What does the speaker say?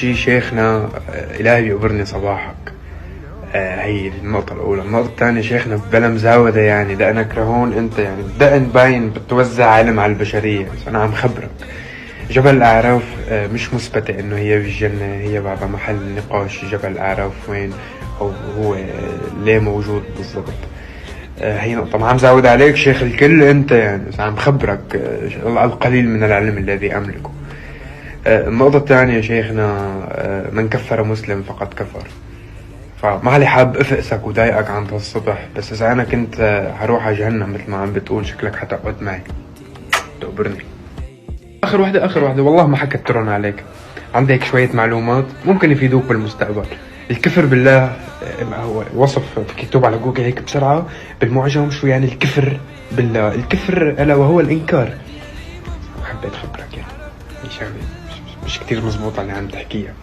شي شيخنا إلهي بيقبرني صباحك. هي النقطة الأولى. النقطة الثانية شيخنا بلا مزاودة يعني دقنك رهون أنت، يعني الدقن باين بتوزع علم على البشرية، بس أنا عم خبرك جبل الأعراف مش مثبتة إنه هي بالجنة، هي بعد محل نقاش جبل الأعراف وين أو هو ليه موجود بالضبط. هي نقطة ما عم زود عليك شيخ الكل أنت يعني، بس عم خبرك القليل من العلم الذي أملكه. النقطة الثانية شيخنا من كفر مسلم فقد كفر. فمالي حاب افقسك وضايقك عند هالصبح، بس اذا انا كنت هروح على جهنم مثل ما عم بتقول شكلك حتقعد معي تقبرني. اخر وحدة والله ما حكترن عليك. عندك شوية معلومات ممكن يفيدوك بالمستقبل. الكفر بالله هو وصف مكتوب على جوجل هيك بسرعة بالمعجم شو يعني الكفر بالله. الكفر الا وهو الانكار. حبيت خبرك يعني، شغلة مش كتير مزبوطة اللي عم تحكيها.